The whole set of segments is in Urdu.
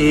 A,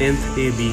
10th A, B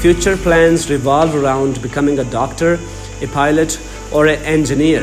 future plans revolved around becoming a doctor, a pilot or an engineer.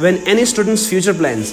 when any student's future plans,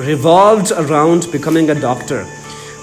revolved around becoming a doctor,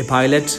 a pilot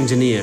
engineer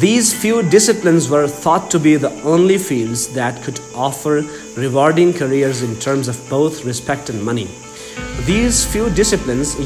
These few disciplines were thought to be the only fields that could offer rewarding careers in terms of both respect and money. These few disciplines,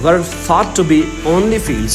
were thought to be only fields.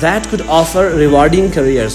that could offer rewarding careers,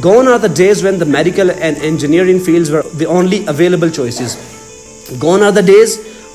Gone are the days when the medical and engineering fields were the only available choices. Gone are the days,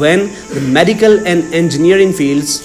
when the medical and engineering fields,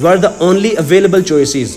were the only available choices,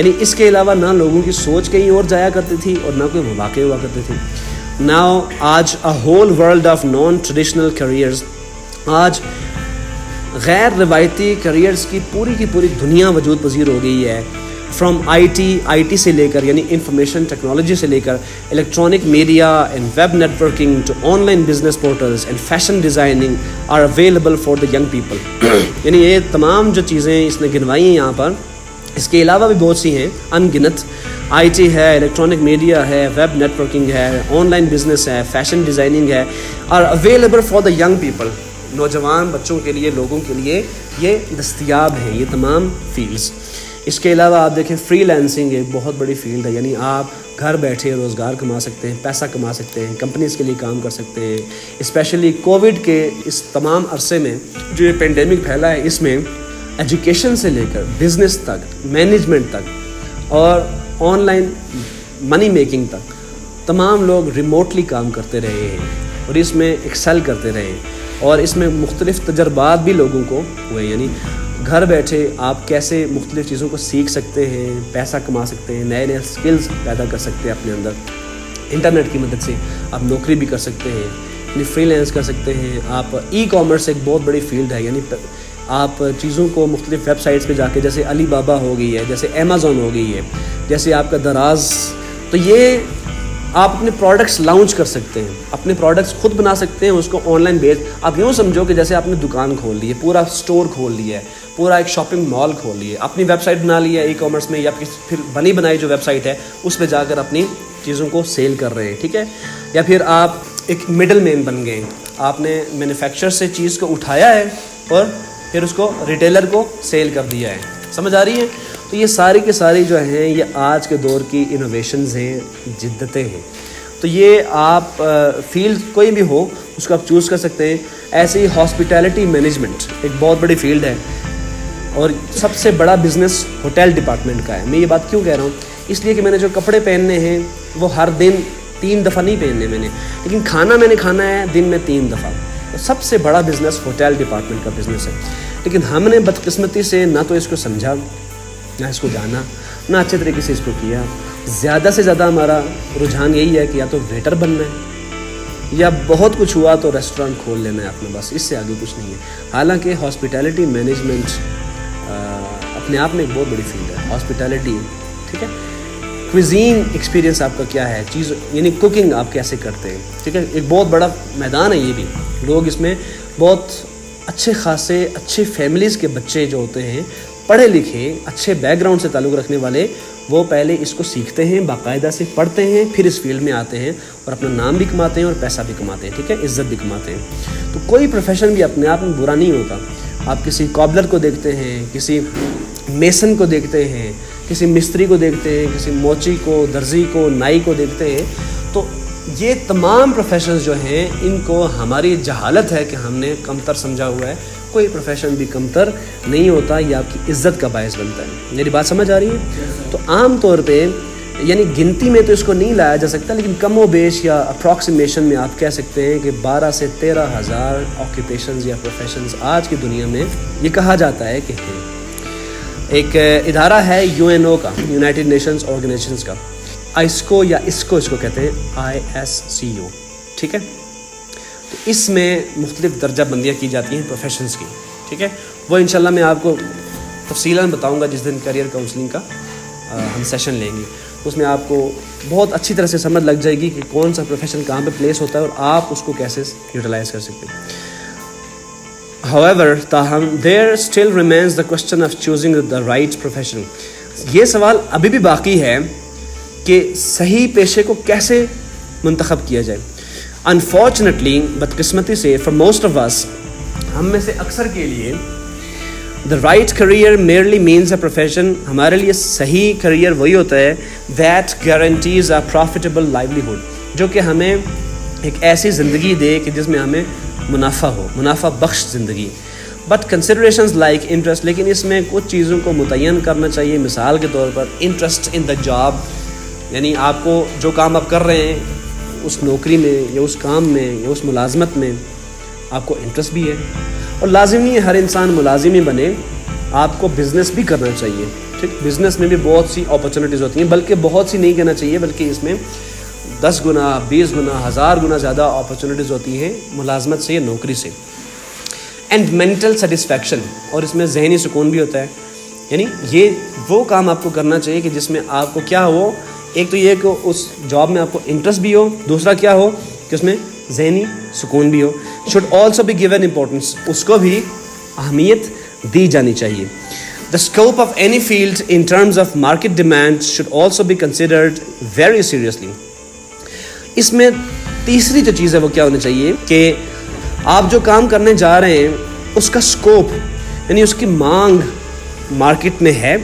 یعنی اس کے علاوہ نہ لوگوں کی سوچ کہیں اور جایا کرتی تھی اور نہ کوئی مواقع ہوا کرتے تھے. ناؤ آج a whole world of non-traditional careers, آج غیر روایتی کریئرز کی پوری دنیا وجود پذیر ہو گئی ہے. فرام آئی ٹی سے لے کر یعنی انفارمیشن ٹیکنالوجی سے لے کر electronic media and web networking to online business portals and fashion designing are available for the young people. یعنی یہ تمام جو چیزیں اس نے گنوائی ہیں یہاں پر، اس کے علاوہ بھی بہت سی ہیں ان گنت. آئی ٹی ہے، الیکٹرانک میڈیا ہے، ویب نیٹ ورکنگ ہے، آن لائن بزنس ہے، فیشن ڈیزائننگ ہے، are available for the young people. نوجوان بچوں کے لیے، لوگوں کے لیے یہ دستیاب ہیں یہ تمام فیلڈز. اس کے علاوہ آپ دیکھیں فری لینسنگ ایک بہت بڑی فیلڈ ہے. یعنی آپ گھر بیٹھے روزگار کما سکتے ہیں، پیسہ کما سکتے ہیں، کمپنیز کے لیے کام کر سکتے ہیں. اسپیشلی کووڈ کے اس تمام عرصے میں جو یہ پینڈیمک پھیلا ہے، اس میں ایجوکیشن سے لے کر بزنس تک، مینجمنٹ تک اور آن لائن منی میکنگ تک تمام لوگ ریموٹلی کام کرتے رہے ہیں اور اس میں ایکسل کرتے رہے ہیں. اور اس میں مختلف تجربات بھی لوگوں کو ہوئے. یعنی گھر بیٹھے آپ کیسے مختلف چیزوں کو سیکھ سکتے ہیں، پیسہ کما سکتے ہیں، نئے اسکلز پیدا کر سکتے ہیں اپنے اندر. انٹرنیٹ کی مدد سے آپ نوکری بھی کر سکتے ہیں، یعنی فری لینس کر سکتے ہیں آپ. ای کامرس ایک بہت بڑی فیلڈ ہے. یعنی آپ چیزوں کو مختلف ویب سائٹس پہ جا کے، جیسے علی بابا ہو گئی ہے، جیسے امیزون ہو گئی ہے، جیسے آپ کا دراز، تو یہ آپ اپنے پروڈکٹس لانچ کر سکتے ہیں، اپنے پروڈکٹس خود بنا سکتے ہیں، اس کو آن لائن بیچ. آپ یوں سمجھو کہ جیسے آپ نے دکان کھول لی ہے، پورا اسٹور کھول لیا ہے، پورا ایک شاپنگ مال کھول لی ہے، اپنی ویب سائٹ بنا لی ہے ای کامرس میں، یا پھر بنی بنائی جو ویب سائٹ ہے اس پہ جا کر اپنی چیزوں کو سیل کر رہے ہیں. ٹھیک ہے. یا پھر آپ ایک مڈل مین بن گئے، آپ نے مینوفیکچر سے چیز کو اٹھایا ہے اور پھر اس کو ریٹیلر کو سیل کر دیا ہے. سمجھ آ رہی ہے؟ تو یہ ساری کے ساری جو ہیں یہ آج کے دور کی انوویشنز ہیں، جدتیں ہیں. تو یہ آپ فیلڈ کوئی بھی ہو اس کو آپ چوز کر سکتے ہیں. ایسے ہی ہاسپٹیلٹی مینجمنٹ ایک بہت بڑی فیلڈ ہے اور سب سے بڑا بزنس ہوٹل ڈپارٹمنٹ کا ہے. میں یہ بات کیوں کہہ رہا ہوں؟ اس لیے کہ میں نے جو کپڑے پہننے ہیں وہ ہر دن 3 دفعہ نہیں پہننے میں نے، لیکن کھانا میں نے کھانا ہے دن میں 3 دفعہ. تو سب سے بڑا بزنس ہوٹل ڈپارٹمنٹ کا بزنس ہے. لیکن ہم نے بدقسمتی سے نہ تو اس کو سمجھا، نہ اس کو جانا، نہ اچھے طریقے سے اس کو کیا. زیادہ سے زیادہ ہمارا رجحان یہی ہے کہ یا تو ویٹر بننا ہے یا بہت کچھ ہوا تو ریسٹورینٹ کھول لینا ہے اپنے، بس اس سے آگے کچھ نہیں ہے. حالانکہ ہاسپٹیلٹی مینجمنٹ اپنے آپ میں ایک بہت بڑی فیلڈ ہے. ہاسپٹیلٹی، ٹھیک ہے. کوزین ایکسپیرینس آپ کا کیا ہے، چیز یعنی کوکنگ آپ کیسے کرتے ہیں، ٹھیک ہے. ایک بہت بڑا میدان ہے یہ بھی. لوگ اس میں بہت اچھے خاصے اچھے فیملیز کے بچے جو ہوتے ہیں، پڑھے لکھے اچھے بیک گراؤنڈ سے تعلق رکھنے والے، وہ پہلے اس کو سیکھتے ہیں، باقاعدہ سے پڑھتے ہیں، پھر اس فیلڈ میں آتے ہیں اور اپنا نام بھی کماتے ہیں اور پیسہ بھی کماتے ہیں. ٹھیک ہے. عزت بھی کماتے ہیں. تو کوئی پروفیشن بھی اپنے آپ میں برا نہیں ہوتا. آپ کسی کابلر کو دیکھتے ہیں، کسی میسن کو دیکھتے ہیں، کسی مستری کو دیکھتے ہیں، کسی موچی کو، درزی کو، نائی کو دیکھتے ہیں. تو یہ تمام پروفیشنز جو ہیں ان کو ہماری جہالت ہے کہ ہم نے کمتر سمجھا ہوا ہے. کوئی پروفیشن بھی کمتر نہیں ہوتا، یہ آپ کی عزت کا باعث بنتا ہے. میری بات سمجھ آ رہی ہے؟ تو عام طور پہ یعنی گنتی میں تو اس کو نہیں لایا جا سکتا، لیکن کم و بیش یا اپروکسیمیشن میں آپ کہہ سکتے ہیں کہ 12 سے 13 ہزار آکیوپیشنز یا پروفیشنز آج کی دنیا میں یہ کہا جاتا ہے کہ ہیں. ایک ادارہ ہے UNO کا، یونائٹڈ نیشنز آرگنائزیشنز کا، ISCO یا اس کو کہتے ہیں ISCO. ٹھیک ہے. تو اس میں مختلف درجہ بندیاں کی جاتی ہیں پروفیشنز کی. ٹھیک ہے. وہ انشاءاللہ میں آپ کو تفصیلاً بتاؤں گا جس دن کیریئر کاؤنسلنگ کا ہم سیشن لیں گے. اس میں آپ کو بہت اچھی طرح سے سمجھ لگ جائے گی کہ کون سا پروفیشن کہاں پہ پلیس ہوتا ہے اور آپ اس کو کیسے یوٹیلائز کر سکتے ہیں. However, تاہم there still remains the question of choosing the right profession. یہ سوال ابھی بھی باقی ہے کہ صحیح پیشے کو کیسے منتخب کیا جائے. Unfortunately, بدقسمتی سے for most of us، ہم میں سے اکثر کے لیے the right career merely means a profession. ہمارے لیے صحیح کریئر وہی ہوتا ہے that guarantees a profitable livelihood، جو کہ ہمیں ایک ایسی زندگی دے کہ جس میں ہمیں منافع ہو، منافع بخش زندگی. بٹ کنسیڈریشنز لائک انٹرسٹ، لیکن اس میں کچھ چیزوں کو متعین کرنا چاہیے. مثال کے طور پر انٹرسٹ ان دا جاب، یعنی آپ کو جو کام آپ کر رہے ہیں اس نوکری میں یا اس کام میں یا اس ملازمت میں آپ کو انٹرسٹ بھی ہے. اور لازم نہیں ہے ہر انسان ملازم ہی بنے، آپ کو بزنس بھی کرنا چاہیے. ٹھیک. بزنس میں بھی بہت سی اپرچونیٹیز ہوتی ہیں, بلکہ بہت سی نہیں کہنا چاہیے, بلکہ اس میں 10 گنا 20 گنا 1000 گنا زیادہ اپرچونیٹیز ہوتی ہیں ملازمت سے یا نوکری سے. اینڈ مینٹل سیٹسفیکشن, اور اس میں ذہنی سکون بھی ہوتا ہے. یعنی یہ وہ کام آپ کو کرنا چاہیے کہ جس میں آپ کو کیا ہو, ایک تو یہ کہ اس جاب میں آپ کو انٹرسٹ بھی ہو, دوسرا کیا ہو کہ اس میں ذہنی سکون بھی ہو. Should also be given importance, اس کو بھی اہمیت دی جانی چاہیے. The scope of any field in terms of market demand should also be considered very seriously. اس میں تیسری جو چیز ہے وہ کیا ہونی چاہیے کہ آپ جو کام کرنے جا رہے ہیں اس کا اسکوپ, یعنی اس کی مانگ مارکیٹ میں ہے,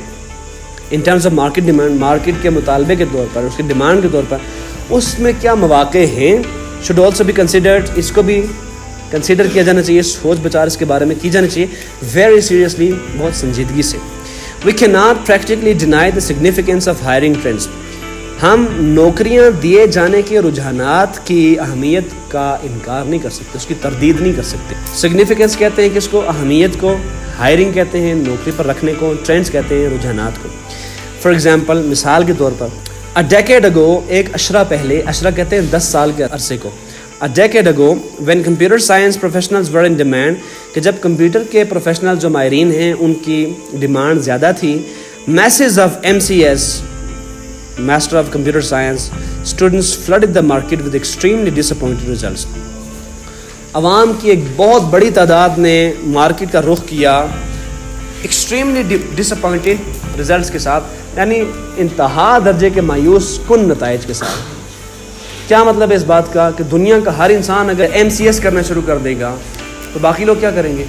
ان terms of market demand, market کے مطالبے کے طور پر, اس کی ڈیمانڈ کے طور پر اس میں کیا مواقع ہیں, شوڈ آلسو بی کنسیڈرڈ. اس کو بھی کنسیڈر کیا جانا چاہیے, سوچ بچار اس کے بارے میں کی جانی چاہیے ویری سیریسلی, بہت سنجیدگی سے. We can not practically deny the significance of hiring trends. ہم نوکریاں دیے جانے کے رجحانات کی اہمیت کا انکار نہیں کر سکتے, اس کی تردید نہیں کر سکتے. سگنیفیکینس کہتے ہیں کہ اس کو, اہمیت کو, ہائرنگ کہتے ہیں نوکری پر رکھنے کو, ٹرینڈس کہتے ہیں رجحانات کو. فار ایگزامپل, مثال کے طور پر, اے ڈیکیڈ اگو, ایک اشرہ پہلے, اشرہ کہتے ہیں 10 سال کے عرصے کو. اے ڈیکیڈ اگو when computer science professionals were in demand, کہ جب کمپیوٹر کے پروفیشنل جو ماہرین ہیں ان کی ڈیمانڈ زیادہ تھی. Masses of MCS, Master of Computer Science students flooded the market with extremely disappointing results. عوام کی ایک بہت بڑی تعداد نے مارکیٹ کا رخ کیا ایکسٹریملی ڈساپوائنٹنگ ریزلٹس کے ساتھ, یعنی انتہا درجے کے مایوس کن نتائج کے ساتھ. کیا مطلب ہے اس بات کا کہ دنیا کا ہر انسان اگر MCS کرنا شروع کر دے گا تو باقی لوگ کیا کریں گے.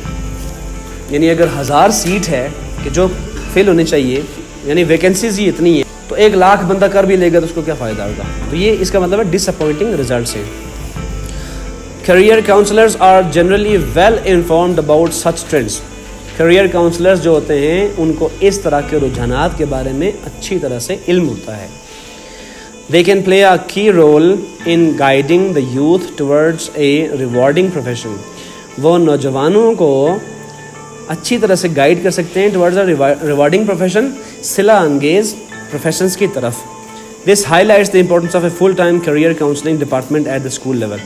یعنی اگر 1000 سیٹ ہے کہ جو فل ہونی چاہیے, یعنی ویکینسیز ہی اتنی ہے, تو 1,00,000 بندہ کر بھی لے گا تو اس کو کیا فائدہ ہوگا. تو یہ اس کا مطلب ہے ڈس اپوائنٹنگ ریزلٹس ہیں. Career counsellors are generally well informed about such trends. Career counsellors جو ہوتے ہیں ان کو اس طرح کے رجحانات کے بارے میں اچھی طرح سے علم ہوتا ہے. They can play a key role in guiding the youth towards a rewarding profession. وہ نوجوانوں کو اچھی طرح سے گائیڈ کر سکتے ہیں towards a rewarding profession, صلہ انگیز پروفیشنز کی طرف. This highlights the importance of a full-time career counseling department at the school level.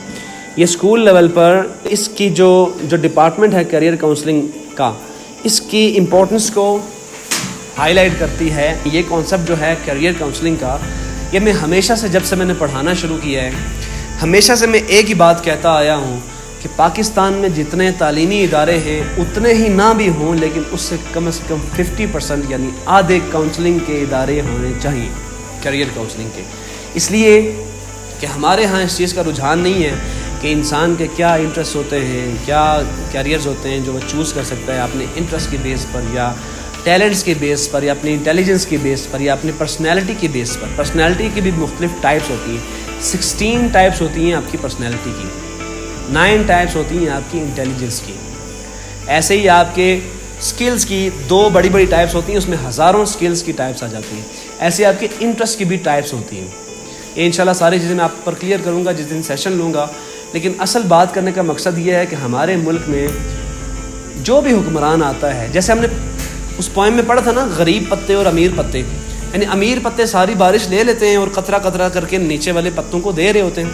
یہ اسکول لیول پر اس کی جو ڈپارٹمنٹ ہے کیریئر کاؤنسلنگ کا, اس کی امپورٹنس کو ہائی لائٹ کرتی ہے. یہ کانسیپٹ جو ہے کیریئر کاؤنسلنگ کا, یہ میں ہمیشہ سے جب سے میں نے پڑھانا شروع کیا ہے, ہمیشہ سے میں ایک ہی بات کہتا آیا ہوں کہ پاکستان میں جتنے تعلیمی ادارے ہیں اتنے ہی نہ بھی ہوں, لیکن اس سے کم 50% یعنی آدھے کاؤنسلنگ کے ادارے ہونے چاہیے کیریئر کاؤنسلنگ کے. اس لیے کہ ہمارے ہاں اس چیز کا رجحان نہیں ہے کہ انسان کے کیا انٹرسٹ ہوتے ہیں, کیا کیریئرز ہوتے ہیں جو وہ چوز کر سکتا ہے اپنے انٹرسٹ کے بیس پر, یا ٹیلنٹس کے بیس پر, یا اپنی انٹیلیجنس کے بیس پر, یا اپنی پرسنالٹی کے بیس پر. پرسنالٹی کی بھی مختلف ٹائپس ہوتی ہیں, 16 ٹائپس ہوتی ہیں آپ کی پرسنالٹی کی, 9 ٹائپس ہوتی ہیں آپ کی انٹیلیجنس کی. ایسے ہی آپ کے سکلز کی 2 بڑی بڑی ٹائپس ہوتی ہیں, اس میں ہزاروں سکلز کی ٹائپس آ جاتی ہیں. ایسے آپ کے انٹرسٹ کی بھی ٹائپس ہوتی ہیں. یہ انشاءاللہ ساری چیزیں میں آپ پر کلیئر کروں گا جس دن سیشن لوں گا. لیکن اصل بات کرنے کا مقصد یہ ہے کہ ہمارے ملک میں جو بھی حکمران آتا ہے, جیسے ہم نے اس پوائم میں پڑھا تھا نا, غریب پتے اور امیر پتے, یعنی امیر پتے ساری بارش لے لیتے ہیں اور قطرہ قطرہ کر کے نیچے والے پتوں کو دے رہے ہوتے ہیں.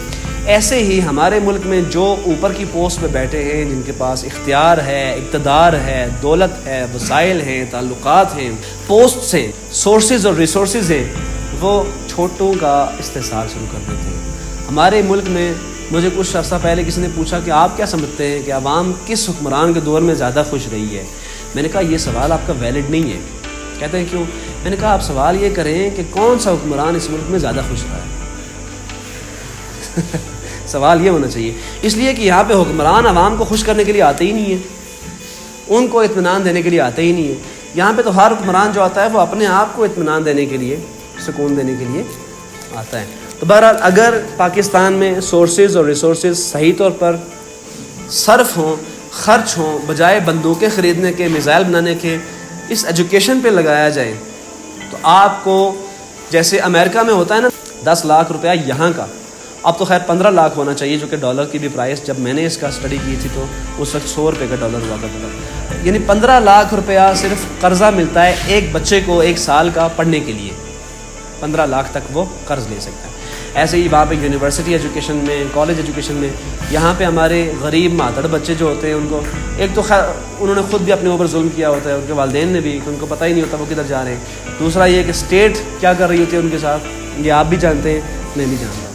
ایسے ہی ہمارے ملک میں جو اوپر کی پوسٹ پہ بیٹھے ہیں, جن کے پاس اختیار ہے, اقتدار ہے, دولت ہے, وسائل ہیں, تعلقات ہیں, پوسٹس ہیں, سورسز اور ریسورسز ہیں, وہ چھوٹوں کا استحصال شروع کر دیتے ہیں. ہمارے ملک میں مجھے کچھ عرصہ پہلے کسی نے پوچھا کہ آپ کیا سمجھتے ہیں کہ عوام کس حکمران کے دور میں زیادہ خوش رہی ہے. میں نے کہا یہ سوال آپ کا ویلڈ نہیں ہے. کہتے ہیں کیوں؟ میں نے کہا آپ سوال یہ کریں کہ کون سا حکمران اس ملک میں زیادہ خوش رہا ہے. سوال یہ ہونا چاہیے, اس لیے کہ یہاں پہ حکمران عوام کو خوش کرنے کے لیے آتے ہی نہیں ہیں, ان کو اطمینان دینے کے لیے آتے ہی نہیں ہیں. یہاں پہ تو ہر حکمران جو آتا ہے وہ اپنے آپ کو اطمینان دینے کے لیے, سکون دینے کے لیے آتا ہے. تو بہرحال اگر پاکستان میں سورسز اور ریسورسز صحیح طور پر صرف ہوں, خرچ ہوں, بجائے بندوقیں خریدنے کے, میزائل بنانے کے, اس ایجوکیشن پہ لگایا جائے, تو آپ کو جیسے امریکہ میں ہوتا ہے نا 10 لاکھ روپیہ یہاں کا, اب تو خیر 15 لاکھ ہونا چاہیے، جو کہ ڈالر کی بھی پرائس جب میں نے اس کا اسٹڈی کی تھی تو اس وقت 100 روپے کا ڈالر ہوا کرتا تھا، یعنی 15 لاکھ روپیہ صرف قرضہ ملتا ہے ایک بچے کو 1 سال کا پڑھنے کے لیے، 15 لاکھ تک وہ قرض لے سکتا ہے۔ ایسے ہی وہاں پہ یونیورسٹی ایجوکیشن میں، کالج ایجوکیشن میں، یہاں پہ ہمارے غریب ماتڑ بچے جو ہوتے ہیں ان کو ایک تو خیر انہوں نے خود بھی اپنے اوپر ظلم کیا ہوتا ہے، ان کے والدین نے بھی، ان کو پتہ ہی نہیں ہوتا وہ کدھر جا رہے ہیں۔ دوسرا یہ کہ اسٹیٹ کیا کر رہی ہوتی ہے ان کے ساتھ، یہ آپ بھی جانتے ہیں، میں بھی جانتا ہوں۔